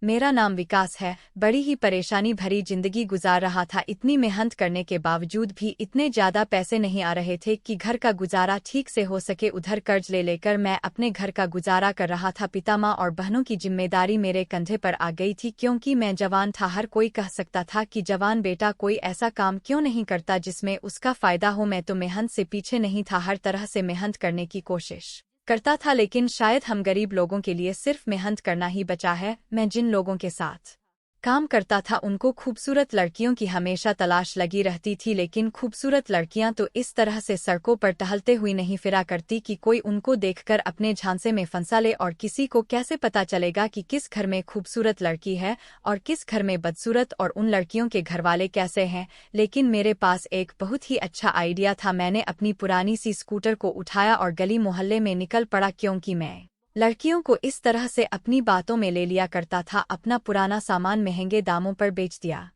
मेरा नाम विकास है। बड़ी ही परेशानी भरी जिंदगी गुजार रहा था। इतनी मेहनत करने के बावजूद भी इतने ज्यादा पैसे नहीं आ रहे थे कि घर का गुजारा ठीक से हो सके। उधर कर्ज ले लेकर मैं अपने घर का गुजारा कर रहा था। पिता माँ और बहनों की जिम्मेदारी मेरे कंधे पर आ गई थी क्योंकि मैं जवान था। हर कोई कह सकता था कि जवान बेटा कोई ऐसा काम क्यों नहीं करता जिसमें उसका फायदा हो। मैं तो मेहनत से पीछे नहीं था, हर तरह से मेहनत करने की कोशिश करता था, लेकिन शायद हम गरीब लोगों के लिए सिर्फ मेहनत करना ही बचा है। मैं जिन लोगों के साथ काम करता था उनको खूबसूरत लड़कियों की हमेशा तलाश लगी रहती थी, लेकिन खूबसूरत लड़कियां तो इस तरह से सड़कों पर टहलते हुए नहीं फिरा करती कि कोई उनको देखकर अपने झांसे में फंसा ले। और किसी को कैसे पता चलेगा कि किस घर में खूबसूरत लड़की है और किस घर में बदसूरत, और उन लड़कियों के घरवाले कैसे हैं। लेकिन मेरे पास एक बहुत ही अच्छा आइडिया था। मैंने अपनी पुरानी सी स्कूटर को उठाया और गली मोहल्ले में निकल पड़ा, क्योंकि मैं लड़कियों को इस तरह से अपनी बातों में ले लिया करता था। अपना पुराना सामान महंगे दामों पर बेच दिया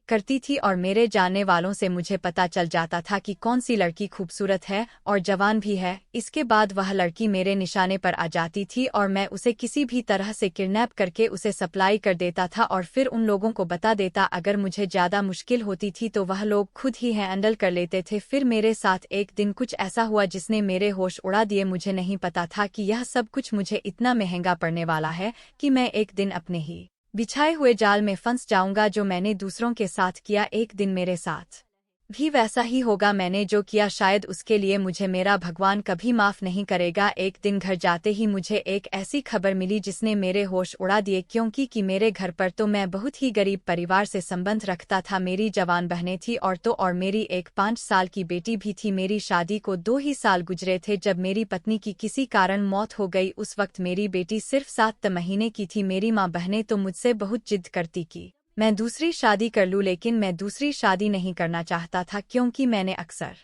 करती थी और मेरे जानने वालों से मुझे पता चल जाता था कि कौन सी लड़की खूबसूरत है और जवान भी है। इसके बाद वह लड़की मेरे निशाने पर आ जाती थी और मैं उसे किसी भी तरह से किडनैप करके उसे सप्लाई कर देता था और फिर उन लोगों को बता देता। अगर मुझे ज्यादा मुश्किल होती थी तो वह लोग खुद ही हैंडल कर लेते थे। फिर मेरे साथ एक दिन कुछ ऐसा हुआ जिसने मेरे होश उड़ा दिए। मुझे नहीं पता था कि यह सब कुछ मुझे इतना महंगा पड़ने वाला है कि मैं एक दिन अपने ही बिछाए हुए जाल में फंस जाऊंगा। जो मैंने दूसरों के साथ किया, एक दिन मेरे साथ भी वैसा ही होगा। मैंने जो किया शायद उसके लिए मुझे मेरा भगवान कभी माफ नहीं करेगा। एक दिन घर जाते ही मुझे एक ऐसी खबर मिली जिसने मेरे होश उड़ा दिए, क्योंकि मेरे घर पर तो मैं बहुत ही गरीब परिवार से संबंध रखता था। मेरी जवान बहनें थी और मेरी एक 5 साल की बेटी भी थी। मेरी शादी को 2 ही साल गुजरे थे जब मेरी पत्नी की किसी कारण मौत हो गई। उस वक्त मेरी बेटी सिर्फ 7 महीने की थी। मेरी माँ बहनें तो मुझसे बहुत जिद करती कि मैं दूसरी शादी कर लूं, लेकिन मैं दूसरी शादी नहीं करना चाहता था, क्योंकि मैंने अक्सर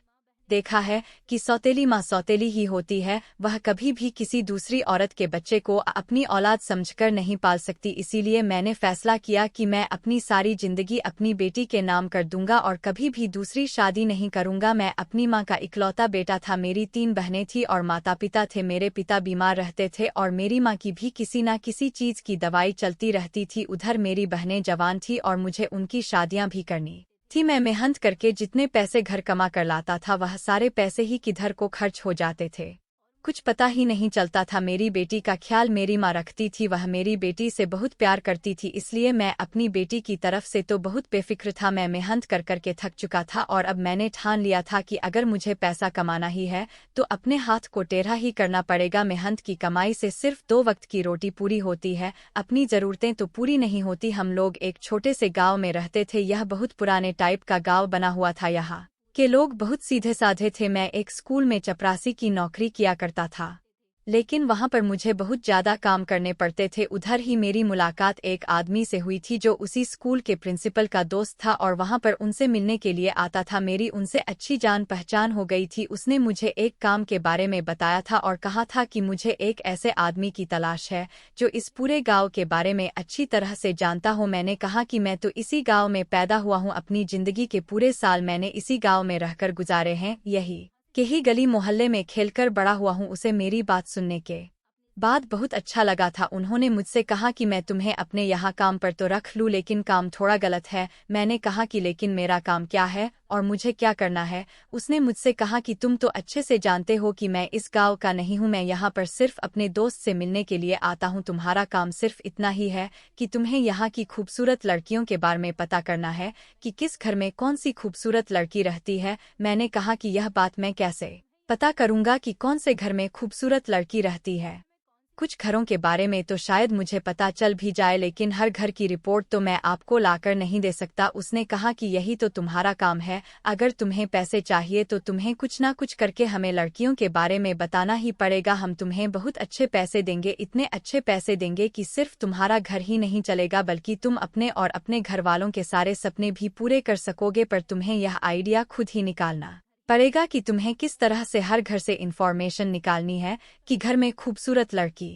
देखा है कि सौतेली माँ सौतेली ही होती है। वह कभी भी किसी दूसरी औरत के बच्चे को अपनी औलाद समझकर नहीं पाल सकती। इसीलिए मैंने फैसला किया कि मैं अपनी सारी जिंदगी अपनी बेटी के नाम कर दूंगा और कभी भी दूसरी शादी नहीं करूंगा। मैं अपनी माँ का इकलौता बेटा था। मेरी 3 बहनें थी और माता पिता थे। मेरे पिता बीमार रहते थे और मेरी माँ की भी किसी न किसी चीज की दवाई चलती रहती थी। उधर मेरी बहनें जवान थी और मुझे उनकी शादियां भी करनी थी। मैं मेहनत करके जितने पैसे घर कमा कर लाता था वह सारे पैसे ही किधर को खर्च हो जाते थे, कुछ पता ही नहीं चलता था। मेरी बेटी का ख्याल मेरी माँ रखती थी। वह मेरी बेटी से बहुत प्यार करती थी, इसलिए मैं अपनी बेटी की तरफ से तो बहुत बेफिक्र था। मैं मेहनत कर करके थक चुका था और अब मैंने ठान लिया था कि अगर मुझे पैसा कमाना ही है तो अपने हाथ को टेढ़ा ही करना पड़ेगा। मेहनत की कमाई से सिर्फ 2 वक्त की रोटी पूरी होती है, अपनी जरूरतें तो पूरी नहीं होती। हम लोग एक छोटे से गाँव में रहते थे। यह बहुत पुराने टाइप का गाँव बना हुआ था। यहाँ के लोग बहुत सीधे साधे थे। मैं एक स्कूल में चपरासी की नौकरी किया करता था, लेकिन वहां पर मुझे बहुत ज्यादा काम करने पड़ते थे। उधर ही मेरी मुलाकात एक आदमी से हुई थी जो उसी स्कूल के प्रिंसिपल का दोस्त था और वहां पर उनसे मिलने के लिए आता था। मेरी उनसे अच्छी जान पहचान हो गई थी। उसने मुझे एक काम के बारे में बताया था और कहा था कि मुझे एक ऐसे आदमी की तलाश है जो इस पूरे गांव के बारे में अच्छी तरह से जानता हो। मैंने कहा कि मैं तो इसी गाँव में पैदा हुआ हूँ, अपनी जिंदगी के पूरे साल मैंने इसी गाँव में रहकर गुजारे हैं, यही के ही गली मोहल्ले में खेलकर बड़ा हुआ हूँ। उसे मेरी बात सुनने के बाद बहुत अच्छा लगा था। उन्होंने मुझसे कहा कि मैं तुम्हें अपने यहाँ काम पर तो रख लूँ, लेकिन काम थोड़ा गलत है। मैंने कहा कि लेकिन मेरा काम क्या है और मुझे क्या करना है। उसने मुझसे कहा कि तुम तो अच्छे से जानते हो कि मैं इस गांव का नहीं हूँ, मैं यहाँ पर सिर्फ अपने दोस्त से मिलने के लिए आता हूँ। तुम्हारा काम सिर्फ इतना ही है कि तुम्हें यहाँ की खूबसूरत लड़कियों के बारे में पता करना है कि किस घर में कौन सी खूबसूरत लड़की रहती है। मैंने कहा कि यह बात मैं कैसे पता करूँगा कि कौन से घर में खूबसूरत लड़की रहती है। कुछ घरों के बारे में तो शायद मुझे पता चल भी जाए, लेकिन हर घर की रिपोर्ट तो मैं आपको लाकर नहीं दे सकता। उसने कहा कि यही तो तुम्हारा काम है, अगर तुम्हें पैसे चाहिए तो तुम्हें कुछ ना कुछ करके हमें लड़कियों के बारे में बताना ही पड़ेगा। हम तुम्हें बहुत अच्छे पैसे देंगे, इतने अच्छे पैसे देंगे कि सिर्फ तुम्हारा घर ही नहीं चलेगा बल्कि तुम अपने और अपने घर वालों के सारे सपने भी पूरे कर सकोगे। पर तुम्हें यह आइडिया खुद ही निकालना पड़ेगा कि तुम्हें किस तरह से हर घर से इंफॉर्मेशन निकालनी है कि घर में खूबसूरत लड़की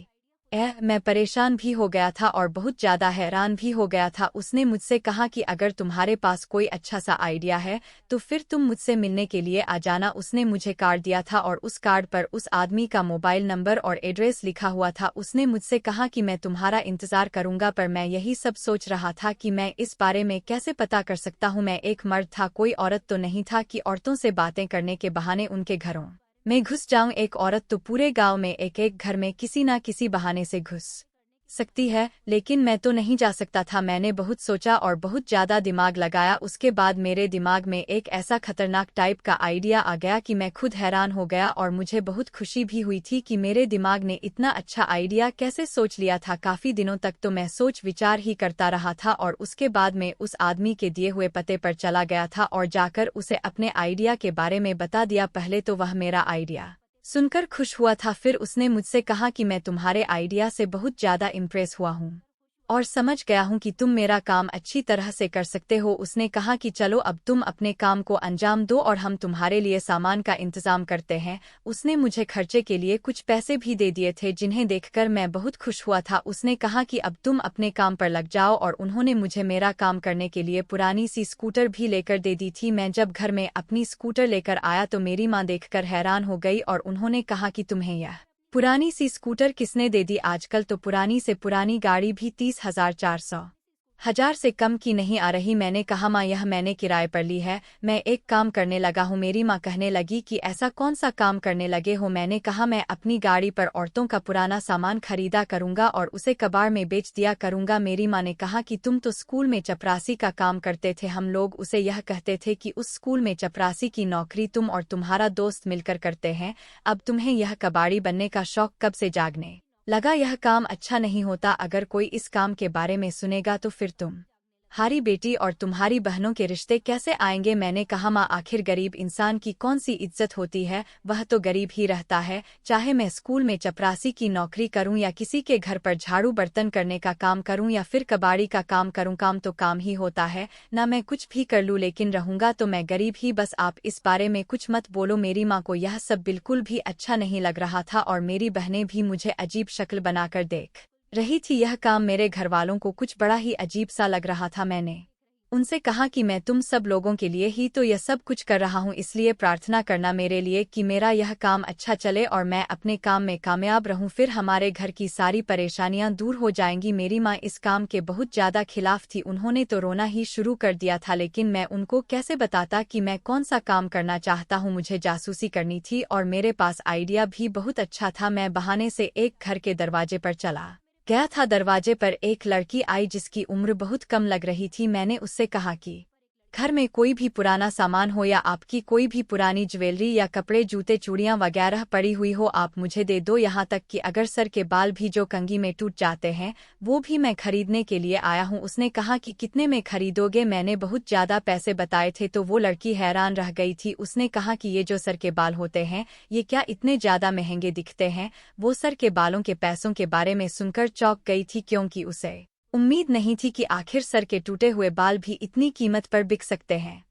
मैं परेशान भी हो गया था और बहुत ज़्यादा हैरान भी हो गया था। उसने मुझसे कहा कि अगर तुम्हारे पास कोई अच्छा सा आइडिया है तो फिर तुम मुझसे मिलने के लिए आ जाना। उसने मुझे कार्ड दिया था और उस कार्ड पर उस आदमी का मोबाइल नंबर और एड्रेस लिखा हुआ था। उसने मुझसे कहा कि मैं तुम्हारा इंतज़ार करूंगा, पर मैं यही सब सोच रहा था कि मैं इस बारे में कैसे पता कर सकता हूँ। मैं एक मर्द था, कोई औरत तो नहीं था कि औरतों से बातें करने के बहाने उनके घरों मैं घुस जाऊं। एक औरत तो पूरे गांव में एक एक घर में किसी ना किसी बहाने से घुस सकती है, लेकिन मैं तो नहीं जा सकता था। मैंने बहुत सोचा और बहुत ज्यादा दिमाग लगाया। उसके बाद मेरे दिमाग में एक ऐसा खतरनाक टाइप का आइडिया आ गया कि मैं खुद हैरान हो गया और मुझे बहुत खुशी भी हुई थी कि मेरे दिमाग ने इतना अच्छा आइडिया कैसे सोच लिया था। काफी दिनों तक तो मैं सोच विचार ही करता रहा था और उसके बाद मैं उस आदमी के दिए हुए पते पर चला गया था और जाकर उसे अपने आइडिया के बारे में बता दिया। पहले तो वह मेरा आइडिया सुनकर खुश हुआ था, फिर उसने मुझसे कहा कि मैं तुम्हारे आइडिया से बहुत ज़्यादा इम्प्रेस हुआ हूँ और समझ गया हूँ कि तुम मेरा काम अच्छी तरह से कर सकते हो। उसने कहा कि चलो अब तुम अपने काम को अंजाम दो और हम तुम्हारे लिए सामान का इंतजाम करते हैं। उसने मुझे खर्चे के लिए कुछ पैसे भी दे दिए थे, जिन्हें देखकर मैं बहुत खुश हुआ था। उसने कहा कि अब तुम अपने काम पर लग जाओ और उन्होंने मुझे मेरा काम करने के लिए पुरानी सी स्कूटर भी लेकर दे दी थी। मैं जब घर में अपनी स्कूटर लेकर आया तो मेरी माँ देखकर हैरान हो गई और उन्होंने कहा कि तुम्हें यह पुरानी सी स्कूटर किसने दे दी? आजकल तो पुरानी से पुरानी गाड़ी भी 30,000 400,000 से कम की नहीं आ रही। मैंने कहा माँ, यह मैंने किराए पर ली है, मैं एक काम करने लगा हूँ। मेरी माँ कहने लगी कि ऐसा कौन सा काम करने लगे हो? मैंने कहा मैं अपनी गाड़ी पर औरतों का पुराना सामान खरीदा करूंगा और उसे कबाड़ में बेच दिया करूंगा। मेरी माँ ने कहा कि तुम तो स्कूल में चपरासी का काम करते थे, हम लोग उसे यह कहते थे कि उस स्कूल में चपरासी की नौकरी तुम और तुम्हारा दोस्त मिलकर करते हैं। अब तुम्हें यह कबाड़ी बनने का शौक कब से जागने लगा? यह काम अच्छा नहीं होता। अगर कोई इस काम के बारे में सुनेगा तो फिर तुम्हारी बेटी और तुम्हारी बहनों के रिश्ते कैसे आएंगे? मैंने कहा माँ, आखिर गरीब इंसान की कौन सी इज्जत होती है? वह तो गरीब ही रहता है। चाहे मैं स्कूल में चपरासी की नौकरी करूं या किसी के घर पर झाड़ू बर्तन करने का काम करूं या फिर कबाड़ी का काम करूं, काम तो काम ही होता है ना। मैं कुछ भी कर लूं लेकिन रहूंगा तो मैं गरीब ही। बस आप इस बारे में कुछ मत बोलो। मेरी माँ को यह सब बिल्कुल भी अच्छा नहीं लग रहा था और मेरी बहनें भी मुझे अजीब शक्ल बनाकर देख रही थी। यह काम मेरे घरवालों को कुछ बड़ा ही अजीब सा लग रहा था। मैंने उनसे कहा कि मैं तुम सब लोगों के लिए ही तो यह सब कुछ कर रहा हूँ, इसलिए प्रार्थना करना मेरे लिए कि मेरा यह काम अच्छा चले और मैं अपने काम में कामयाब रहूं, फिर हमारे घर की सारी परेशानियां दूर हो जाएंगी। मेरी माँ इस काम के बहुत ज़्यादा खिलाफ थी, उन्होंने तो रोना ही शुरू कर दिया था, लेकिन मैं उनको कैसे बताता कि मैं कौन सा काम करना चाहता हूँ। मुझे जासूसी करनी थी और मेरे पास आइडिया भी बहुत अच्छा था। मैं बहाने से एक घर के दरवाजे पर चला गया था। दरवाजे पर एक लड़की आई जिसकी उम्र बहुत कम लग रही थी। मैंने उससे कहा कि घर में कोई भी पुराना सामान हो या आपकी कोई भी पुरानी ज्वेलरी या कपड़े जूते चूड़ियां वगैरह पड़ी हुई हो, आप मुझे दे दो। यहाँ तक कि अगर सर के बाल भी जो कंघी में टूट जाते हैं वो भी मैं खरीदने के लिए आया हूँ। उसने कहा कि कितने में खरीदोगे? मैंने बहुत ज़्यादा पैसे बताए थे तो वो लड़की हैरान रह गई थी। उसने कहा कि ये जो सर के बाल होते हैं ये क्या इतने ज़्यादा महंगे दिखते हैं? वो सर के बालों के पैसों के बारे में सुनकर चौंक गई थी, क्योंकि उसे उम्मीद नहीं थी कि आखिर सर के टूटे हुए बाल भी इतनी कीमत पर बिक सकते हैं।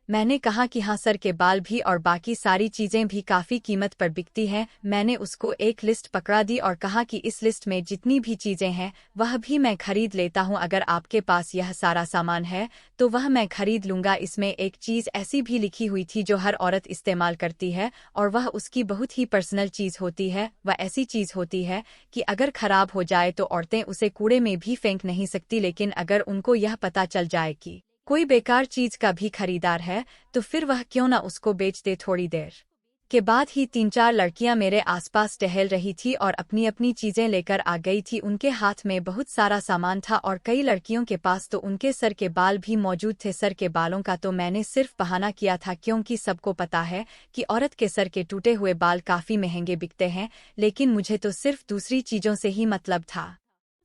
मैंने कहा कि हाँ, सर के बाल भी और बाकी सारी चीजें भी काफी कीमत पर बिकती हैं। मैंने उसको एक लिस्ट पकड़ा दी और कहा कि इस लिस्ट में जितनी भी चीजें हैं वह भी मैं खरीद लेता हूँ। अगर आपके पास यह सारा सामान है तो वह मैं खरीद लूंगा। इसमें एक चीज ऐसी भी लिखी हुई थी जो हर औरत इस्तेमाल करती है और वह उसकी बहुत ही पर्सनल चीज होती है। वह ऐसी चीज होती है कि अगर खराब हो जाए तो औरतें उसे कूड़े में भी फेंक नहीं सकती, लेकिन अगर उनको यह पता चल जाए कि कोई बेकार चीज का भी खरीदार है तो फिर वह क्यों ना उसको बेच दे। थोड़ी देर के बाद ही 3-4 लड़कियां मेरे आसपास टहल रही थी और अपनी अपनी चीजें लेकर आ गई थी। उनके हाथ में बहुत सारा सामान था और कई लड़कियों के पास तो उनके सर के बाल भी मौजूद थे। सर के बालों का तो मैंने सिर्फ बहाना किया था, क्योंकि सबको पता है कि औरत के सर के टूटे हुए बाल काफी महंगे बिकते हैं, लेकिन मुझे तो सिर्फ दूसरी चीजों से ही मतलब था।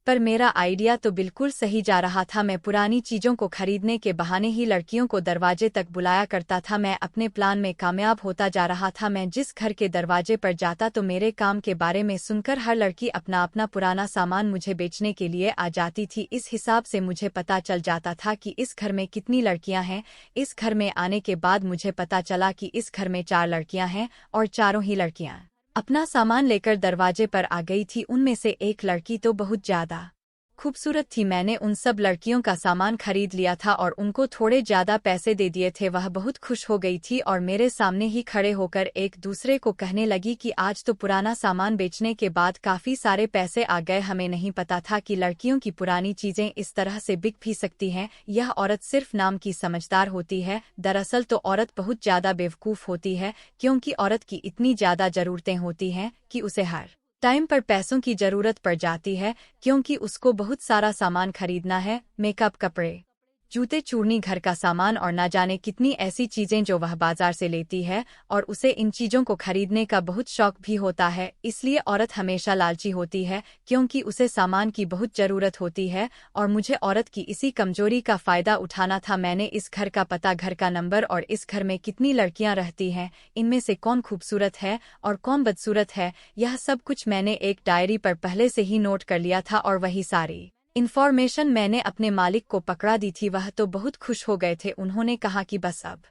पर मेरा आइडिया तो बिल्कुल सही जा रहा था। मैं पुरानी चीजों को खरीदने के बहाने ही लड़कियों को दरवाजे तक बुलाया करता था। मैं अपने प्लान में कामयाब होता जा रहा था। मैं जिस घर के दरवाजे पर जाता तो मेरे काम के बारे में सुनकर हर लड़की अपना अपना पुराना सामान मुझे बेचने के लिए आ जाती थी। इस हिसाब से मुझे पता चल जाता था कि इस घर में कितनी लड़कियां हैं। इस घर में आने के बाद मुझे पता चला कि इस घर में 4 लड़कियां हैं और चारों ही लड़कियां अपना सामान लेकर दरवाजे पर आ गई थी। उनमें से एक लड़की तो बहुत ज्यादा खूबसूरत थी। मैंने उन सब लड़कियों का सामान खरीद लिया था और उनको थोड़े ज्यादा पैसे दे दिए थे। वह बहुत खुश हो गई थी और मेरे सामने ही खड़े होकर एक दूसरे को कहने लगी कि आज तो पुराना सामान बेचने के बाद काफी सारे पैसे आ गए। हमें नहीं पता था कि लड़कियों की पुरानी चीजें इस तरह से बिक भी सकती हैं। यह औरत सिर्फ नाम की समझदार होती है, दरअसल तो औरत बहुत ज्यादा बेवकूफ होती है, क्योंकि औरत की इतनी ज्यादा जरूरतें होती हैं कि उसे हर टाइम पर पैसों की जरूरत पड़ जाती है, क्योंकि उसको बहुत सारा सामान खरीदना है, मेकअप, कपड़े, जूते, चूड़नी, घर का सामान और ना जाने कितनी ऐसी चीजें जो वह बाजार से लेती है, और उसे इन चीजों को खरीदने का बहुत शौक भी होता है। इसलिए औरत हमेशा लालची होती है, क्योंकि उसे सामान की बहुत जरूरत होती है, और मुझे औरत की इसी कमजोरी का फायदा उठाना था। मैंने इस घर का पता, घर का नंबर और इस घर में कितनी लड़कियां रहती हैं, इनमें से कौन खूबसूरत है और कौन बदसूरत है, यह सब कुछ मैंने एक डायरी पर पहले से ही नोट कर लिया था और वही सारी इन्फॉर्मेशन मैंने अपने मालिक को पकड़ा दी थी। वह तो बहुत खुश हो गए थे। उन्होंने कहा कि बस अब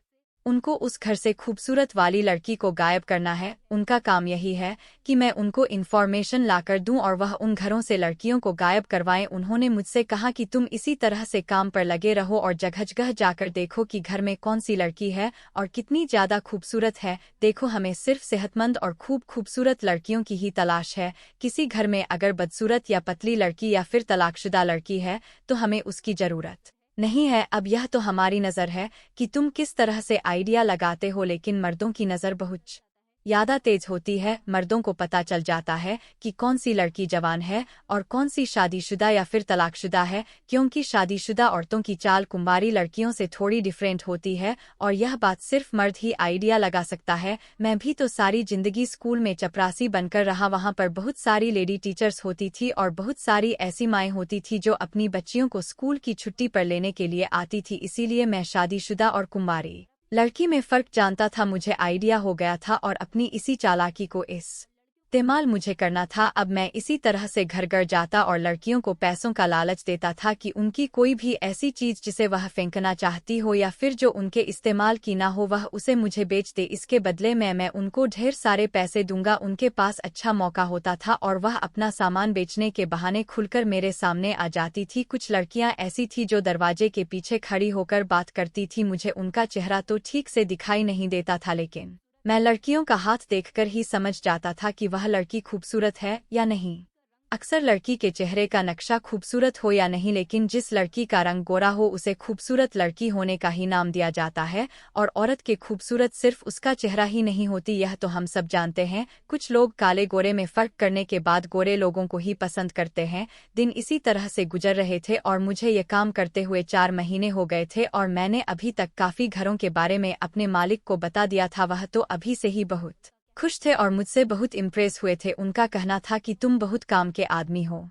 उनको उस घर से खूबसूरत वाली लड़की को गायब करना है। उनका काम यही है कि मैं उनको इन्फॉर्मेशन लाकर दूं और वह उन घरों से लड़कियों को गायब करवाएं। उन्होंने मुझसे कहा कि तुम इसी तरह से काम पर लगे रहो और जगह जगह जाकर देखो कि घर में कौन सी लड़की है और कितनी ज्यादा खूबसूरत है। देखो, हमें सिर्फ सेहतमंद और खूबसूरत लड़कियों की ही तलाश है। किसी घर में अगर बदसूरत या पतली लड़की या फिर तलाकशुदा लड़की है तो हमें उसकी जरूरत नहीं है। अब यह तो हमारी नज़र है कि तुम किस तरह से आइडिया लगाते हो, लेकिन मर्दों की नज़र बहुत ज्यादा तेज होती है। मर्दों को पता चल जाता है कि कौन सी लड़की जवान है और कौन सी शादीशुदा या फिर तलाकशुदा है, क्योंकि शादीशुदा औरतों की चाल कुंवारी लड़कियों से थोड़ी डिफरेंट होती है, और यह बात सिर्फ मर्द ही आइडिया लगा सकता है। मैं भी तो सारी जिंदगी स्कूल में चपरासी बनकर रहा। वहाँ पर बहुत सारी लेडी टीचर्स होती थी और बहुत सारी ऐसी माएँ होती थी जो अपनी बच्चियों को स्कूल की छुट्टी पर लेने के लिए आती थी। इसीलिए मैं शादीशुदा और कुंवारी लड़की में फर्क जानता था। मुझे आइडिया हो गया था और अपनी इसी चालाकी को इस्तेमाल मुझे करना था। अब मैं इसी तरह से घर घर जाता और लड़कियों को पैसों का लालच देता था कि उनकी कोई भी ऐसी चीज जिसे वह फेंकना चाहती हो या फिर जो उनके इस्तेमाल की ना हो, वह उसे मुझे बेच दे। इसके बदले मैं उनको ढेर सारे पैसे दूंगा। उनके पास अच्छा मौका होता था और वह अपना सामान बेचने के बहाने खुलकर मेरे सामने आ जाती थी। कुछ लड़कियां ऐसी थी जो दरवाजे के पीछे खड़ी होकर बात करती थी। मुझे उनका चेहरा तो ठीक से दिखाई नहीं देता था, लेकिन मैं लड़कियों का हाथ देखकर ही समझ जाता था कि वह लड़की खूबसूरत है या नहीं। अक्सर लड़की के चेहरे का नक्शा खूबसूरत हो या नहीं, लेकिन जिस लड़की का रंग गोरा हो उसे खूबसूरत लड़की होने का ही नाम दिया जाता है, और औरत के खूबसूरत सिर्फ उसका चेहरा ही नहीं होती, यह तो हम सब जानते हैं। कुछ लोग काले गोरे में फर्क करने के बाद गोरे लोगों को ही पसंद करते हैं। दिन इसी तरह से गुजर रहे थे और मुझे ये काम करते हुए 4 महीने हो गए थे, और मैंने अभी तक काफी घरों के बारे में अपने मालिक को बता दिया था। वह तो अभी से ही बहुत खुश थे और मुझसे बहुत इम्प्रेस हुए थे। उनका कहना था कि तुम बहुत काम के आदमी हो,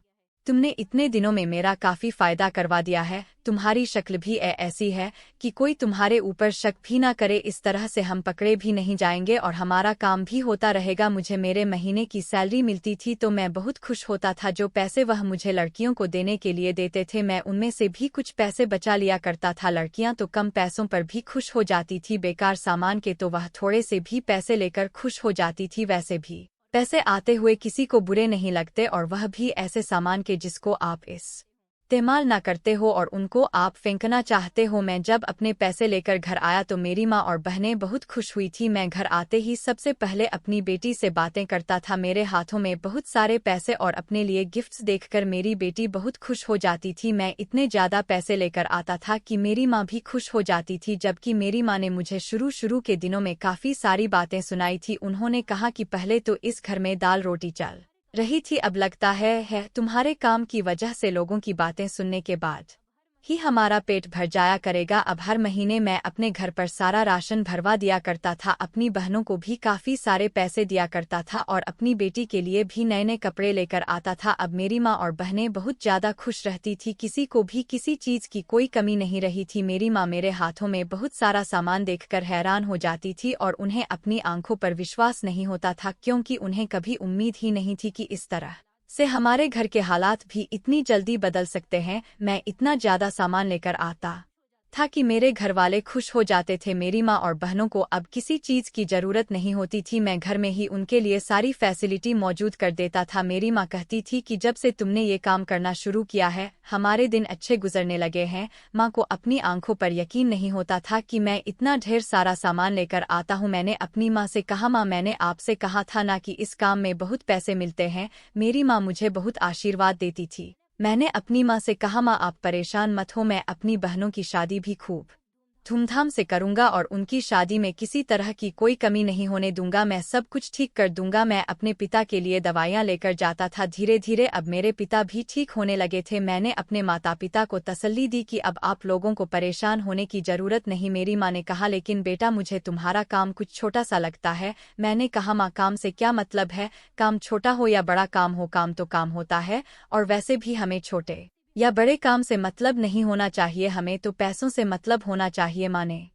तुमने इतने दिनों में मेरा काफी फायदा करवा दिया है। तुम्हारी शक्ल भी ऐसी है कि कोई तुम्हारे ऊपर शक भी ना करे। इस तरह से हम पकड़े भी नहीं जाएंगे और हमारा काम भी होता रहेगा। मुझे मेरे महीने की सैलरी मिलती थी तो मैं बहुत खुश होता था। जो पैसे वह मुझे लड़कियों को देने के लिए देते थे, मैं उनमें से भी कुछ पैसे बचा लिया करता था। लड़कियां तो कम पैसों पर भी खुश हो जाती थी, बेकार सामान के तो वह थोड़े से भी पैसे लेकर खुश हो जाती थी। वैसे भी पैसे आते हुए किसी को बुरे नहीं लगते, और वह भी ऐसे सामान के जिसको आप इस्तेमाल ना करते हो और उनको आप फेंकना चाहते हो। मैं जब अपने पैसे लेकर घर आया तो मेरी माँ और बहनें बहुत खुश हुई थी। मैं घर आते ही सबसे पहले अपनी बेटी से बातें करता था। मेरे हाथों में बहुत सारे पैसे और अपने लिए गिफ्ट्स देखकर मेरी बेटी बहुत खुश हो जाती थी। मैं इतने ज्यादा पैसे लेकर आता था कि मेरी माँ भी खुश हो जाती थी, जबकि मेरी माँ ने मुझे शुरू के दिनों में काफी सारी बातें सुनाई थी। उन्होंने कहा कि पहले तो इस घर में दाल रोटी चल रही थी, अब लगता है तुम्हारे काम की वजह से लोगों की बातें सुनने के बाद ही हमारा पेट भर जाया करेगा। अब हर महीने मैं अपने घर पर सारा राशन भरवा दिया करता था, अपनी बहनों को भी काफी सारे पैसे दिया करता था और अपनी बेटी के लिए भी नए नए कपड़े लेकर आता था। अब मेरी माँ और बहनें बहुत ज्यादा खुश रहती थी, किसी को भी किसी चीज की कोई कमी नहीं रही थी। मेरी माँ मेरे हाथों में बहुत सारा सामान देखकर हैरान हो जाती थी और उन्हें अपनी आंखों पर विश्वास नहीं होता था, क्योंकि उन्हें कभी उम्मीद ही नहीं थी कि इस तरह से हमारे घर के हालात भी इतनी जल्दी बदल सकते हैं। मैं इतना ज्यादा सामान लेकर आता था कि मेरे घरवाले खुश हो जाते थे। मेरी माँ और बहनों को अब किसी चीज़ की ज़रूरत नहीं होती थी, मैं घर में ही उनके लिए सारी फैसिलिटी मौजूद कर देता था। मेरी माँ कहती थी कि जब से तुमने ये काम करना शुरू किया है हमारे दिन अच्छे गुजरने लगे हैं। माँ को अपनी आंखों पर यकीन नहीं होता था कि मैं इतना ढेर सारा सामान लेकर आता हूँ। मैंने अपनी माँ से कहा, माँ मैंने आपसे कहा था ना कि इस काम में बहुत पैसे मिलते हैं। मेरी माँ मुझे बहुत आशीर्वाद देती थी। मैंने अपनी माँ से कहा, माँ आप परेशान मत हो, मैं अपनी बहनों की शादी भी खूब धूमधाम से करूंगा और उनकी शादी में किसी तरह की कोई कमी नहीं होने दूंगा। मैं सब कुछ ठीक कर दूंगा। मैं अपने पिता के लिए दवाइयाँ लेकर जाता था। धीरे धीरे अब मेरे पिता भी ठीक होने लगे थे। मैंने अपने माता पिता को तसल्ली दी कि अब आप लोगों को परेशान होने की जरूरत नहीं। मेरी माँ ने कहा, लेकिन बेटा मुझे तुम्हारा काम कुछ छोटा सा लगता है। मैंने कहा, माँ काम से क्या मतलब है, काम छोटा हो या बड़ा काम हो, काम तो काम होता है। और वैसे भी हमें छोटे या बड़े काम से मतलब नहीं होना चाहिए, हमें तो पैसों से मतलब होना चाहिए। माँ ने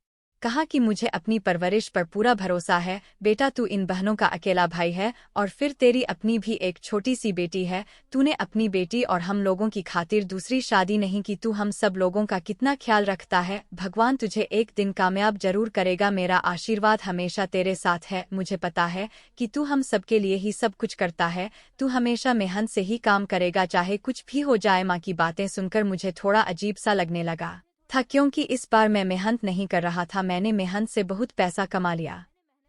कहा कि मुझे अपनी परवरिश पर पूरा भरोसा है। बेटा तू इन बहनों का अकेला भाई है और फिर तेरी अपनी भी एक छोटी सी बेटी है। तूने अपनी बेटी और हम लोगों की खातिर दूसरी शादी नहीं की। तू हम सब लोगों का कितना ख्याल रखता है। भगवान तुझे एक दिन कामयाब जरूर करेगा। मेरा आशीर्वाद हमेशा तेरे साथ है। मुझे पता है कि तू हम सबके लिए ही सब कुछ करता है। तू हमेशा मेहनत से ही काम करेगा चाहे कुछ भी हो जाए। माँ की बातें सुनकर मुझे थोड़ा अजीब सा लगने लगा था, क्योंकि इस बार मैं मेहनत नहीं कर रहा था। मैंने मेहनत से बहुत पैसा कमा लिया,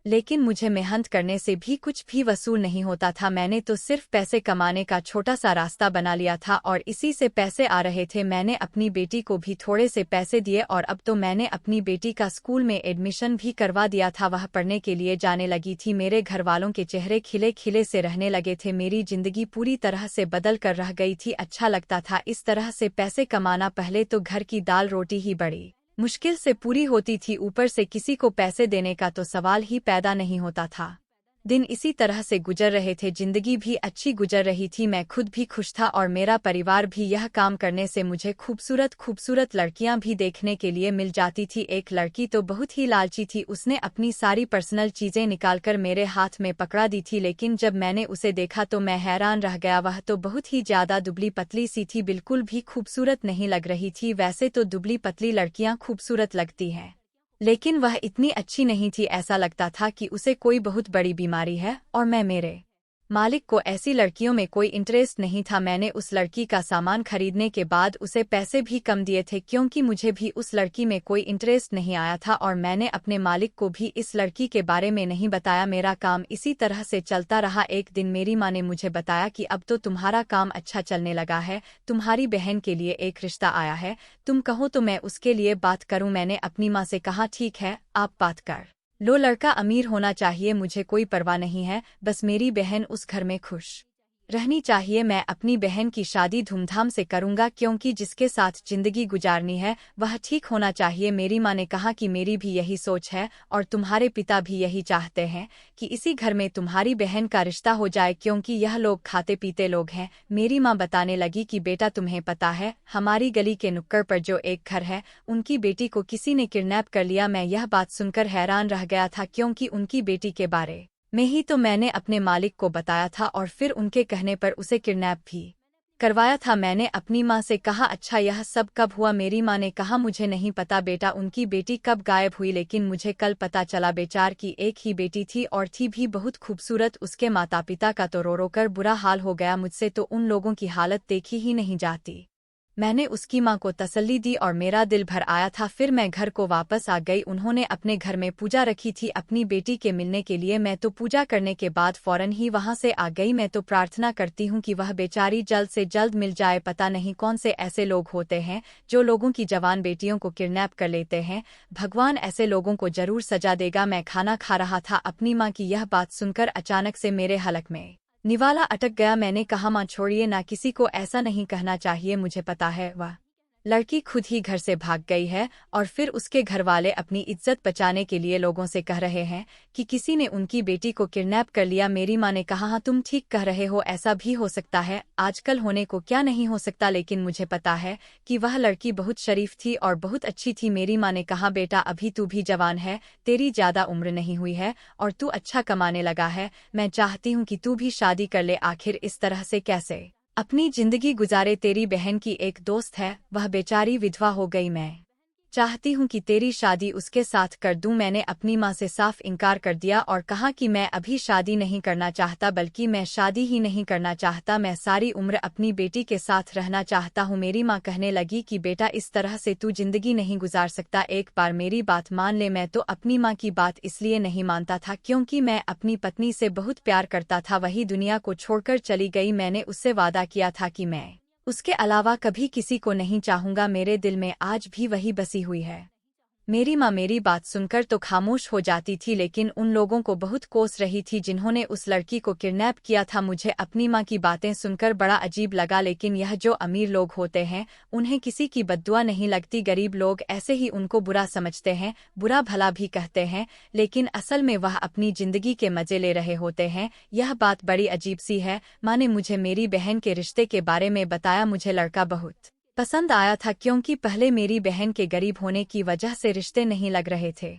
लेकिन मुझे मेहनत करने से भी कुछ भी वसूल नहीं होता था। मैंने तो सिर्फ पैसे कमाने का छोटा सा रास्ता बना लिया था और इसी से पैसे आ रहे थे। मैंने अपनी बेटी को भी थोड़े से पैसे दिए और अब तो मैंने अपनी बेटी का स्कूल में एडमिशन भी करवा दिया था। वह पढ़ने के लिए जाने लगी थी। मेरे घर वालों के चेहरे खिले खिले से रहने लगे थे। मेरी जिंदगी पूरी तरह से बदल कर रह गई थी। अच्छा लगता था इस तरह से पैसे कमाना। पहले तो घर की दाल रोटी ही बड़ी मुश्किल से पूरी होती थी, ऊपर से किसी को पैसे देने का तो सवाल ही पैदा नहीं होता था। दिन इसी तरह से गुजर रहे थे। जिंदगी भी अच्छी गुजर रही थी, मैं खुद भी खुश था और मेरा परिवार भी। यह काम करने से मुझे खूबसूरत खूबसूरत लड़कियां भी देखने के लिए मिल जाती थी। एक लड़की तो बहुत ही लालची थी, उसने अपनी सारी पर्सनल चीजें निकालकर मेरे हाथ में पकड़ा दी थी। लेकिन जब मैंने उसे देखा तो मैं हैरान रह गया। वह तो बहुत ही ज्यादा दुबली पतली सी थी, बिल्कुल भी खूबसूरत नहीं लग रही थी। वैसे तो दुबली पतली लड़कियां खूबसूरत लगती हैं, लेकिन वह इतनी अच्छी नहीं थी। ऐसा लगता था कि उसे कोई बहुत बड़ी बीमारी है और मेरे मालिक को ऐसी लड़कियों में कोई इंटरेस्ट नहीं था। मैंने उस लड़की का सामान खरीदने के बाद उसे पैसे भी कम दिए थे, क्योंकि मुझे भी उस लड़की में कोई इंटरेस्ट नहीं आया था और मैंने अपने मालिक को भी इस लड़की के बारे में नहीं बताया। मेरा काम इसी तरह से चलता रहा। एक दिन मेरी माँ ने मुझे बताया कि अब तो तुम्हारा काम अच्छा चलने लगा है, तुम्हारी बहन के लिए एक रिश्ता आया है, तुम कहो तो मैं उसके लिए बात करूं। मैंने अपनी माँ से कहा, ठीक है आप बात कर लो, लड़का अमीर होना चाहिए, मुझे कोई परवाह नहीं है, बस मेरी बहन उस घर में खुश रहनी चाहिए। मैं अपनी बहन की शादी धूमधाम से करूंगा, क्योंकि जिसके साथ जिंदगी गुजारनी है वह ठीक होना चाहिए। मेरी माँ ने कहा कि मेरी भी यही सोच है और तुम्हारे पिता भी यही चाहते हैं कि इसी घर में तुम्हारी बहन का रिश्ता हो जाए, क्योंकि यह लोग खाते पीते लोग हैं। मेरी माँ बताने लगी कि बेटा तुम्हें पता है हमारी गली के नुक्कड़ पर जो एक घर है उनकी बेटी को किसी ने किडनैप कर लिया। मैं यह बात सुनकर हैरान रह गया था, क्योंकि उनकी बेटी के बारे में ही तो मैंने अपने मालिक को बताया था और फिर उनके कहने पर उसे किडनैप भी करवाया था। मैंने अपनी माँ से कहा, अच्छा यह सब कब हुआ? मेरी माँ ने कहा, मुझे नहीं पता बेटा उनकी बेटी कब गायब हुई, लेकिन मुझे कल पता चला। बेचार की एक ही बेटी थी और थी भी बहुत खूबसूरत। उसके माता पिता का तो रो रो कर बुरा हाल हो गया, मुझसे तो उन लोगों की हालत देखी ही नहीं जाती। मैंने उसकी माँ को तसल्ली दी और मेरा दिल भर आया था। फिर मैं घर को वापस आ गई। उन्होंने अपने घर में पूजा रखी थी अपनी बेटी के मिलने के लिए। मैं तो पूजा करने के बाद फौरन ही वहां से आ गई। मैं तो प्रार्थना करती हूँ कि वह बेचारी जल्द से जल्द मिल जाए। पता नहीं कौन से ऐसे लोग होते हैं जो लोगों की जवान बेटियों को किडनैप कर लेते हैं। भगवान ऐसे लोगों को जरूर सजा देगा। मैं खाना खा रहा था, अपनी माँ की यह बात सुनकर अचानक से मेरे हलक में निवाला अटक गया। मैंने कहा, माँ छोड़िए ना, किसी को ऐसा नहीं कहना चाहिए। मुझे पता है वह लड़की खुद ही घर से भाग गई है और फिर उसके घर वाले अपनी इज्जत बचाने के लिए लोगों से कह रहे हैं कि किसी ने उनकी बेटी को किडनैप कर लिया। मेरी माँ ने कहा, हाँ तुम ठीक कह रहे हो, ऐसा भी हो सकता है, आजकल होने को क्या नहीं हो सकता, लेकिन मुझे पता है कि वह लड़की बहुत शरीफ थी और बहुत अच्छी थी। मेरी माँ ने कहा, बेटा अभी तू भी जवान है, तेरी ज्यादा उम्र नहीं हुई है और तू अच्छा कमाने लगा है। मैं चाहती हूँ कि तू भी शादी कर ले। आखिर इस तरह से कैसे अपनी जिंदगी गुजारे? तेरी बहन की एक दोस्त है, वह बेचारी विधवा हो गई। मैं चाहती हूँ कि तेरी शादी उसके साथ कर दूँ। मैंने अपनी माँ से साफ इनकार कर दिया और कहा कि मैं अभी शादी नहीं करना चाहता, बल्कि मैं शादी ही नहीं करना चाहता, मैं सारी उम्र अपनी बेटी के साथ रहना चाहता हूँ। मेरी माँ कहने लगी कि बेटा, इस तरह से तू जिंदगी नहीं गुजार सकता, एक बार मेरी बात मान ले। मैं तो अपनी माँ की बात इसलिए नहीं मानता था क्योंकि मैं अपनी पत्नी से बहुत प्यार करता था, वही दुनिया को छोड़कर चली गई। मैंने उससे वादा किया था कि मैं उसके अलावा कभी किसी को नहीं चाहूंगा। मेरे दिल में आज भी वही बसी हुई है। मेरी माँ मेरी बात सुनकर तो खामोश हो जाती थी, लेकिन उन लोगों को बहुत कोस रही थी जिन्होंने उस लड़की को किडनैप किया था। मुझे अपनी माँ की बातें सुनकर बड़ा अजीब लगा, लेकिन यह जो अमीर लोग होते हैं उन्हें किसी की बद्दुआ नहीं लगती। गरीब लोग ऐसे ही उनको बुरा समझते हैं, बुरा भला भी कहते हैं, लेकिन असल में वह अपनी जिंदगी के मजे ले रहे होते हैं। यह बात बड़ी अजीब सी है। माँ ने मुझे मेरी बहन के रिश्ते के बारे में बताया। मुझे लड़का बहुत पसंद आया था क्योंकि पहले मेरी बहन के गरीब होने की वजह से रिश्ते नहीं लग रहे थे,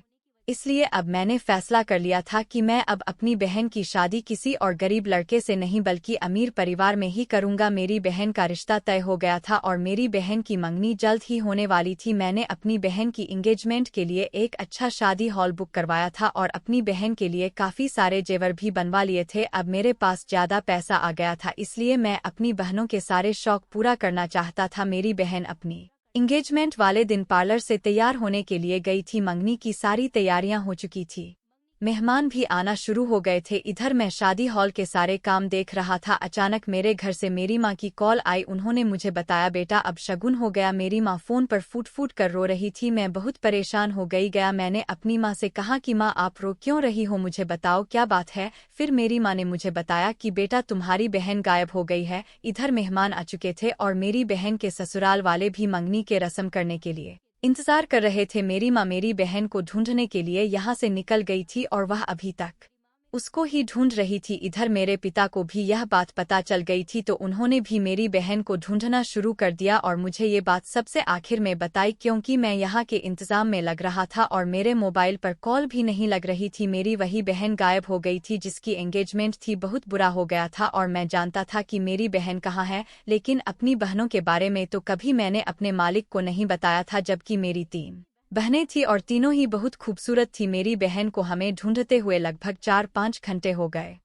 इसलिए अब मैंने फैसला कर लिया था कि मैं अब अपनी बहन की शादी किसी और गरीब लड़के से नहीं बल्कि अमीर परिवार में ही करूंगा। मेरी बहन का रिश्ता तय हो गया था और मेरी बहन की मंगनी जल्द ही होने वाली थी। मैंने अपनी बहन की एंगेजमेंट के लिए एक अच्छा शादी हॉल बुक करवाया था और अपनी बहन के लिए काफी सारे जेवर भी बनवा लिए थे। अब मेरे पास ज्यादा पैसा आ गया था, इसलिए मैं अपनी बहनों के सारे शौक पूरा करना चाहता था। मेरी बहन अपनी एंगेजमेंट वाले दिन पार्लर से तैयार होने के लिए गई थी। मंगनी की सारी तैयारियां हो चुकी थी, मेहमान भी आना शुरू हो गए थे। इधर मैं शादी हॉल के सारे काम देख रहा था। अचानक मेरे घर से मेरी माँ की कॉल आई। उन्होंने मुझे बताया, बेटा अब शगुन हो गया। मेरी माँ फोन पर फूट फूट कर रो रही थी। मैं बहुत परेशान हो गया। मैंने अपनी माँ से कहा कि माँ, आप रो क्यों रही हो, मुझे बताओ क्या बात है। फिर मेरी माँ ने मुझे बताया कि बेटा, तुम्हारी बहन गायब हो गई है। इधर मेहमान आ चुके थे और मेरी बहन के ससुराल वाले भी मंगनी के रस्म करने के लिए इंतजार कर रहे थे। मेरी माँ मेरी बहन को ढूंढने के लिए यहाँ से निकल गई थी और वह अभी तक उसको ही ढूंढ रही थी। इधर मेरे पिता को भी यह बात पता चल गई थी, तो उन्होंने भी मेरी बहन को ढूंढना शुरू कर दिया और मुझे ये बात सबसे आखिर में बताई क्योंकि मैं यहाँ के इंतजाम में लग रहा था और मेरे मोबाइल पर कॉल भी नहीं लग रही थी। मेरी वही बहन गायब हो गई थी जिसकी एंगेजमेंट थी। बहुत बुरा हो गया था और मैं जानता था कि मेरी बहन कहाँ है, लेकिन अपनी बहनों के बारे में तो कभी मैंने अपने मालिक को नहीं बताया था। जबकि मेरी 3 बहनें थी और तीनों ही बहुत खूबसूरत थी। मेरी बहन को हमें ढूंढते हुए लगभग 4-5 घंटे हो गए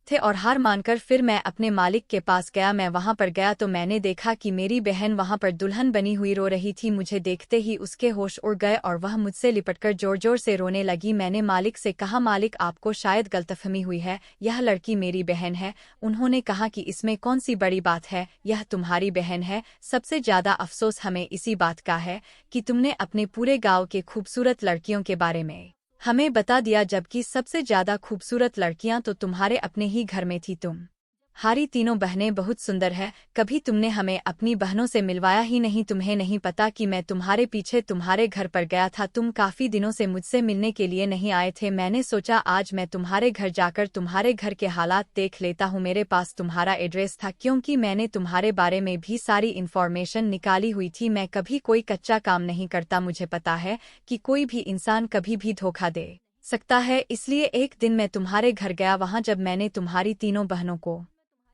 थे और हार मानकर फिर मैं अपने मालिक के पास गया। मैं वहां पर गया तो मैंने देखा कि मेरी बहन वहां पर दुल्हन बनी हुई रो रही थी। मुझे देखते ही उसके होश उड़ गए और वह मुझसे लिपटकर जोर जोर से रोने लगी। मैंने मालिक से कहा, मालिक आपको शायद गलतफहमी हुई है, यह लड़की मेरी बहन है। उन्होंने कहा कि इसमें कौन सी बड़ी बात है, यह तुम्हारी बहन है। सबसे ज्यादा अफसोस हमें इसी बात का है कि तुमने अपने पूरे गांव के खूबसूरत लड़कियों के बारे में हमें बता दिया, जबकि सबसे ज्यादा खूबसूरत लड़कियां तो तुम्हारे अपने ही घर में थी। तुम्हारी तीनों बहनें बहुत सुंदर है, कभी तुमने हमें अपनी बहनों से मिलवाया ही नहीं। तुम्हें नहीं पता कि मैं तुम्हारे पीछे तुम्हारे घर पर गया था, तुम काफी दिनों से मुझसे मिलने के लिए नहीं आए थे। मैंने सोचा आज मैं तुम्हारे घर जाकर तुम्हारे घर के हालात देख लेता हूँ। मेरे पास तुम्हारा एड्रेस था क्योंकि मैंने तुम्हारे बारे में भी सारी इन्फॉर्मेशन निकाली हुई थी। मैं कभी कोई कच्चा काम नहीं करता, मुझे पता है कि कोई भी इंसान कभी भी धोखा दे सकता है। इसलिए एक दिन मैं तुम्हारे घर गया। वहां जब मैंने तुम्हारी तीनों बहनों को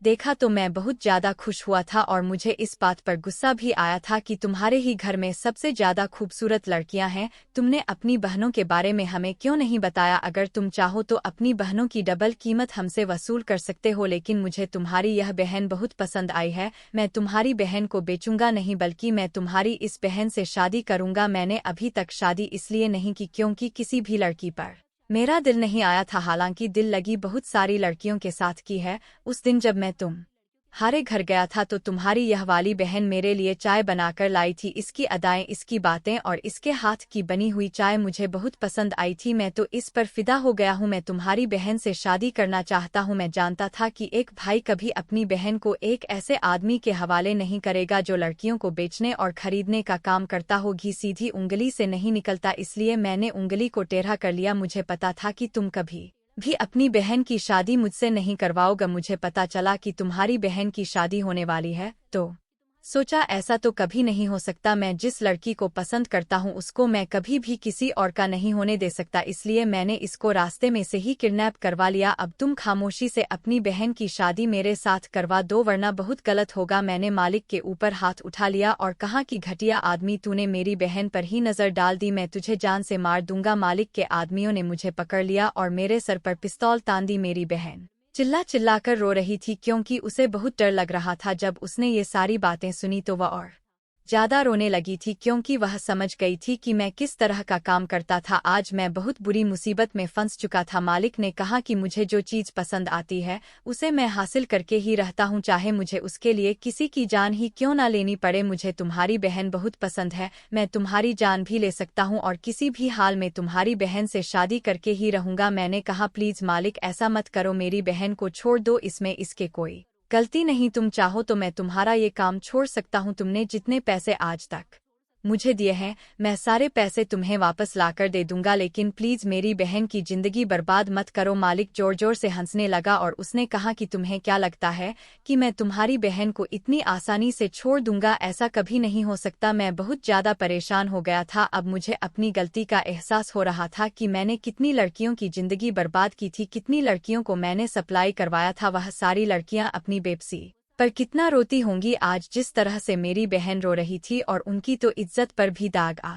देखा तो मैं बहुत ज्यादा खुश हुआ था और मुझे इस बात पर गुस्सा भी आया था कि तुम्हारे ही घर में सबसे ज्यादा खूबसूरत लड़कियां हैं। तुमने अपनी बहनों के बारे में हमें क्यों नहीं बताया? अगर तुम चाहो तो अपनी बहनों की डबल कीमत हमसे वसूल कर सकते हो, लेकिन मुझे तुम्हारी यह बहन बहुत पसंद आई है। मैं तुम्हारी बहन को बेचूंगा नहीं, बल्कि मैं तुम्हारी इस बहन से शादी करूंगा। मैंने अभी तक शादी इसलिए नहीं की क्योंकि किसी भी लड़की पर मेरा दिल नहीं आया था, हालांकि दिल लगी बहुत सारी लड़कियों के साथ की है। उस दिन जब मैं तुम्हारे घर गया था तो तुम्हारी यह वाली बहन मेरे लिए चाय बनाकर लाई थी। इसकी अदाएं, इसकी बातें और इसके हाथ की बनी हुई चाय मुझे बहुत पसंद आई थी। मैं तो इस पर फिदा हो गया हूँ। मैं तुम्हारी बहन से शादी करना चाहता हूँ। मैं जानता था कि एक भाई कभी अपनी बहन को एक ऐसे आदमी के हवाले नहीं करेगा जो लड़कियों को बेचने और खरीदने का काम करता हो। घी सीधी उंगली से नहीं निकलता, इसलिए मैंने उंगली को टेढ़ा कर लिया। मुझे पता था कि तुम कभी भी अपनी बहन की शादी मुझसे नहीं करवाओगे। मुझे पता चला कि तुम्हारी बहन की शादी होने वाली है तो सोचा ऐसा तो कभी नहीं हो सकता, मैं जिस लड़की को पसंद करता हूँ उसको मैं कभी भी किसी और का नहीं होने दे सकता, इसलिए मैंने इसको रास्ते में से ही किडनैप करवा लिया। अब तुम खामोशी से अपनी बहन की शादी मेरे साथ करवा दो वरना बहुत गलत होगा। मैंने मालिक के ऊपर हाथ उठा लिया और कहा कि घटिया आदमी, तूने मेरी बहन पर ही नजर डाल दी, मैं तुझे जान से मार दूंगा। मालिक के आदमियों ने मुझे पकड़ लिया और मेरे सर पर पिस्तौल तान दी। मेरी बहन चिल्ला कर रो रही थी क्योंकि उसे बहुत डर लग रहा था। जब उसने ये सारी बातें सुनी तो वह और ज्यादा रोने लगी थी क्योंकि वह समझ गई थी कि मैं किस तरह का काम करता था। आज मैं बहुत बुरी मुसीबत में फंस चुका था। मालिक ने कहा कि मुझे जो चीज पसंद आती है उसे मैं हासिल करके ही रहता हूँ, चाहे मुझे उसके लिए किसी की जान ही क्यों ना लेनी पड़े। मुझे तुम्हारी बहन बहुत पसंद है, मैं तुम्हारी जान भी ले सकता हूँ और किसी भी हाल में तुम्हारी बहन से शादी करके ही रहूंगा। मैंने कहा प्लीज मालिक ऐसा मत करो, मेरी बहन को छोड़ दो, इसमें इसके कोई गलती नहीं, तुम चाहो तो मैं तुम्हारा ये काम छोड़ सकता हूँ। तुमने जितने पैसे आज तक मुझे दिए हैं मैं सारे पैसे तुम्हें वापस लाकर दे दूंगा, लेकिन प्लीज मेरी बहन की जिंदगी बर्बाद मत करो। मालिक जोर जोर से हंसने लगा और उसने कहा कि तुम्हें क्या लगता है कि मैं तुम्हारी बहन को इतनी आसानी से छोड़ दूंगा? ऐसा कभी नहीं हो सकता। मैं बहुत ज्यादा परेशान हो गया था। अब मुझे अपनी गलती का एहसास हो रहा था कि मैंने कितनी लड़कियों की जिंदगी बर्बाद की थी, कितनी लड़कियों को मैंने सप्लाई करवाया था। वह सारी लड़कियां अपनी बेबसी पर कितना रोती होंगी आज जिस तरह से मेरी बहन रो रही थी, और उनकी तो इज्जत पर भी दाग आ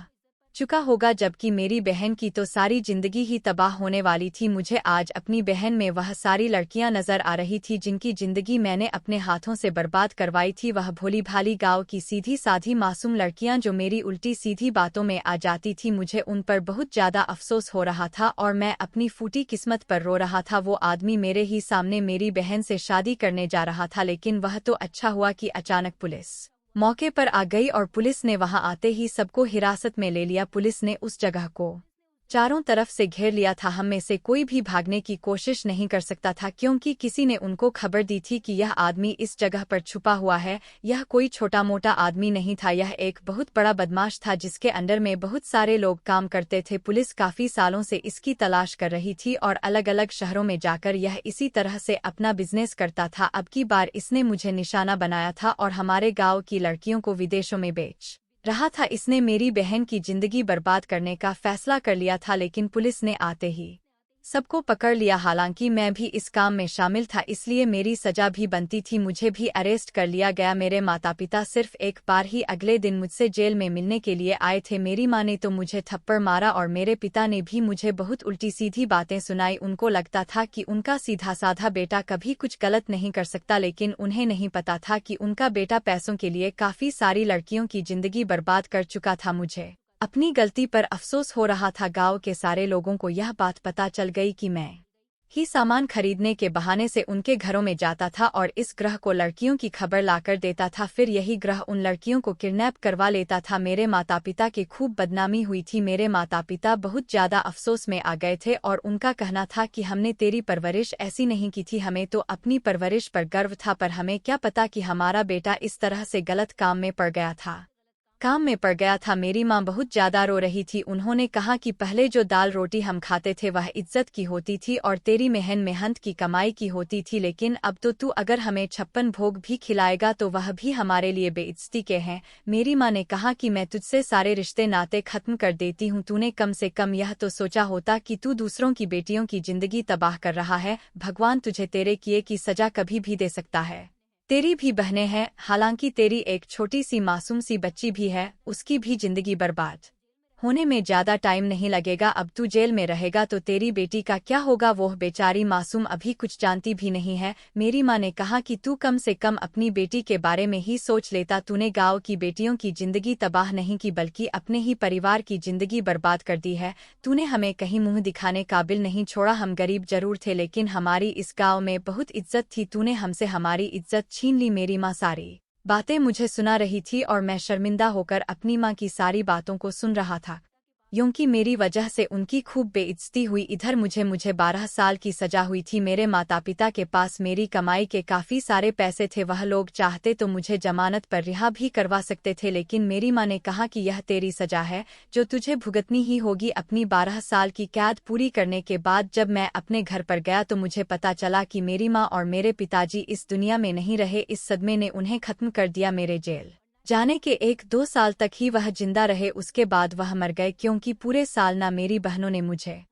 चुका होगा, जबकि मेरी बहन की तो सारी जिंदगी ही तबाह होने वाली थी। मुझे आज अपनी बहन में वह सारी लड़कियां नजर आ रही थी जिनकी जिंदगी मैंने अपने हाथों से बर्बाद करवाई थी। वह भोली भाली गांव की सीधी साधी मासूम लड़कियां जो मेरी उल्टी सीधी बातों में आ जाती थी। मुझे उन पर बहुत ज्यादा अफसोस हो रहा था और मैं अपनी फूटी किस्मत पर रो रहा था। वो आदमी मेरे ही सामने मेरी बहन से शादी करने जा रहा था, लेकिन वह तो अच्छा हुआ कि अचानक पुलिस मौके पर आ गई और पुलिस ने वहां आते ही सबको हिरासत में ले लिया। पुलिस ने उस जगह को चारों तरफ से घेर लिया था। हम में से कोई भी भागने की कोशिश नहीं कर सकता था क्योंकि किसी ने उनको खबर दी थी कि यह आदमी इस जगह पर छुपा हुआ है। यह कोई छोटा मोटा आदमी नहीं था, यह एक बहुत बड़ा बदमाश था जिसके अंडर में बहुत सारे लोग काम करते थे। पुलिस काफी सालों से इसकी तलाश कर रही थी और अलग अलग शहरों में जाकर यह इसी तरह से अपना बिजनेस करता था। अब की बार इसने मुझे निशाना बनाया था और हमारे गाँव की लड़कियों को विदेशों में बेच रहा था। इसने मेरी बहन की जिंदगी बर्बाद करने का फैसला कर लिया था, लेकिन पुलिस ने आते ही सबको पकड़ लिया। हालांकि मैं भी इस काम में शामिल था इसलिए मेरी सजा भी बनती थी, मुझे भी अरेस्ट कर लिया गया। मेरे माता पिता सिर्फ एक बार ही अगले दिन मुझसे जेल में मिलने के लिए आए थे। मेरी माँ ने तो मुझे थप्पड़ मारा और मेरे पिता ने भी मुझे बहुत उल्टी सीधी बातें सुनाई। उनको लगता था कि उनका सीधा साधा बेटा कभी कुछ गलत नहीं कर सकता, लेकिन उन्हें नहीं पता था कि उनका बेटा पैसों के लिए काफी सारी लड़कियों की जिंदगी बर्बाद कर चुका था। मुझे अपनी गलती पर अफसोस हो रहा था। गांव के सारे लोगों को यह बात पता चल गई कि मैं ही सामान खरीदने के बहाने से उनके घरों में जाता था और इस ग्रह को लड़कियों की खबर लाकर देता था, फिर यही ग्रह उन लड़कियों को किडनैप करवा लेता था। मेरे माता पिता की खूब बदनामी हुई थी। मेरे माता पिता बहुत ज्यादा अफसोस में आ गए थे और उनका कहना था कि हमने तेरी परवरिश ऐसी नहीं की थी, हमें तो अपनी परवरिश पर गर्व था, पर हमें क्या पता कि हमारा बेटा इस तरह से गलत काम में पड़ गया था। मेरी माँ बहुत ज्यादा रो रही थी। उन्होंने कहा कि पहले जो दाल रोटी हम खाते थे वह इज्जत की होती थी और तेरी बहन मेहनत की कमाई की होती थी, लेकिन अब तो तू अगर हमें 56 भोग भी खिलाएगा तो वह भी हमारे लिए बेइज्जती के हैं। मेरी माँ ने कहा कि मैं तुझसे सारे रिश्ते नाते खत्म कर देती हूँ। तूने कम से कम यह तो सोचा होता कि तू दूसरों की बेटियों की जिंदगी तबाह कर रहा है। भगवान तुझे तेरे किए की सजा कभी भी दे सकता है। तेरी भी बहनें हैं, हालांकि तेरी एक छोटी सी मासूम सी बच्ची भी है, उसकी भी जिंदगी बर्बाद होने में ज्यादा टाइम नहीं लगेगा। अब तू जेल में रहेगा तो तेरी बेटी का क्या होगा? वो बेचारी मासूम अभी कुछ जानती भी नहीं है। मेरी माँ ने कहा कि तू कम से कम अपनी बेटी के बारे में ही सोच लेता। तूने गांव की बेटियों की जिंदगी तबाह नहीं की बल्कि अपने ही परिवार की जिंदगी बर्बाद कर दी है। तूने हमें कहीं मुंह दिखाने काबिल नहीं छोड़ा। हम गरीब जरूर थे लेकिन हमारी इस गाँव में बहुत इज्जत थी। तूने हमसे हमारी इज्जत छीन ली। मेरी माँ सारी बातें मुझे सुना रही थी और मैं शर्मिंदा होकर अपनी माँ की सारी बातों को सुन रहा था, क्योंकि मेरी वजह से उनकी खूब बेइज्जती हुई। इधर मुझे 12 साल की सजा हुई थी। मेरे माता पिता के पास मेरी कमाई के काफी सारे पैसे थे, वह लोग चाहते तो मुझे जमानत पर रिहा भी करवा सकते थे, लेकिन मेरी माँ ने कहा कि यह तेरी सजा है जो तुझे भुगतनी ही होगी। अपनी 12 साल की कैद पूरी करने के बाद जब मैं अपने घर पर गया तो मुझे पता चला कि मेरी माँ और मेरे पिताजी इस दुनिया में नहीं रहे। इस सदमे ने उन्हें खत्म कर दिया। मेरे जेल जाने के 1-2 साल तक ही वह जिंदा रहे, उसके बाद वह मर गए क्योंकि पूरे साल ना मेरी बहनों ने मुझे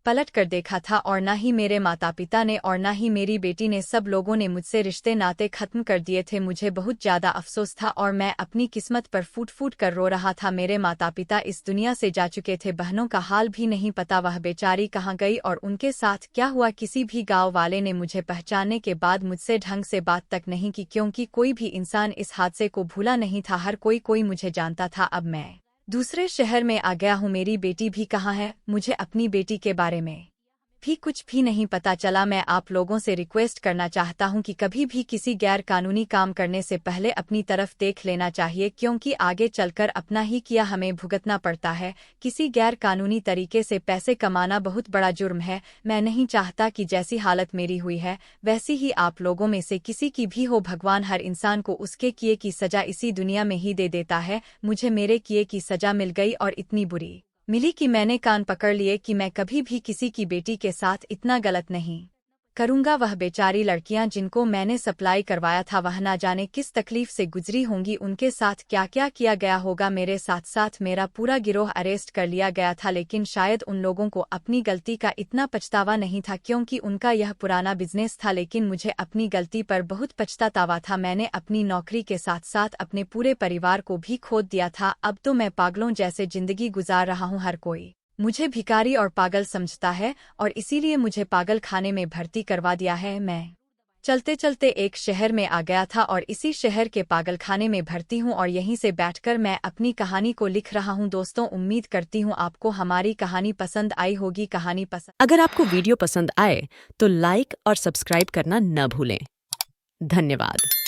पलट कर देखा था और ना ही मेरे माता पिता ने और ना ही मेरी बेटी ने। सब लोगों ने मुझसे रिश्ते नाते खत्म कर दिए थे। मुझे बहुत ज्यादा अफसोस था और मैं अपनी किस्मत पर फूट फूट कर रो रहा था। मेरे माता पिता इस दुनिया से जा चुके थे, बहनों का हाल भी नहीं पता वह बेचारी कहाँ गई और उनके साथ क्या हुआ। किसी भी गाँव वाले ने मुझे पहचानने के बाद मुझसे ढंग से बात तक नहीं की, क्योंकि कोई भी इंसान इस हादसे को भूला नहीं था। हर कोई मुझे जानता था। अब मैं दूसरे शहर में आ गया हूँ। मेरी बेटी भी कहाँ है, मुझे अपनी बेटी के बारे में भी कुछ भी नहीं पता चला। मैं आप लोगों से रिक्वेस्ट करना चाहता हूं कि कभी भी किसी गैर कानूनी काम करने से पहले अपनी तरफ देख लेना चाहिए, क्योंकि आगे चलकर अपना ही किया हमें भुगतना पड़ता है। किसी गैर कानूनी तरीके से पैसे कमाना बहुत बड़ा जुर्म है। मैं नहीं चाहता कि जैसी हालत मेरी हुई है वैसी ही आप लोगों में से किसी की भी हो। भगवान हर इंसान को उसके किए की सजा इसी दुनिया में ही दे देता है। मुझे मेरे किए की सजा मिल गई और इतनी बुरी मिली कि मैंने कान पकड़ लिए कि मैं कभी भी किसी की बेटी के साथ इतना गलत नहीं करूंगा। वह बेचारी लड़कियां जिनको मैंने सप्लाई करवाया था, वह ना जाने किस तकलीफ से गुजरी होंगी, उनके साथ क्या क्या किया गया होगा। मेरे साथ साथ मेरा पूरा गिरोह अरेस्ट कर लिया गया था, लेकिन शायद उन लोगों को अपनी गलती का इतना पछतावा नहीं था, क्योंकि उनका यह पुराना बिजनेस था। लेकिन मुझे अपनी गलती पर बहुत पछतावा था। मैंने अपनी नौकरी के साथ साथ अपने पूरे परिवार को भी खो दिया था। अब तो मैं पागलों जैसे जिंदगी गुजार रहा हूँ। हर कोई मुझे भिखारी और पागल समझता है और इसीलिए मुझे पागल खाने में भर्ती करवा दिया है। मैं चलते चलते एक शहर में आ गया था और इसी शहर के पागल खाने में भर्ती हूँ और यहीं से बैठकर मैं अपनी कहानी को लिख रहा हूँ। दोस्तों, उम्मीद करती हूँ आपको हमारी कहानी पसंद आई होगी। कहानी पसंद अगर आपको वीडियो पसंद आए तो लाइक और सब्सक्राइब करना न भूलें। धन्यवाद।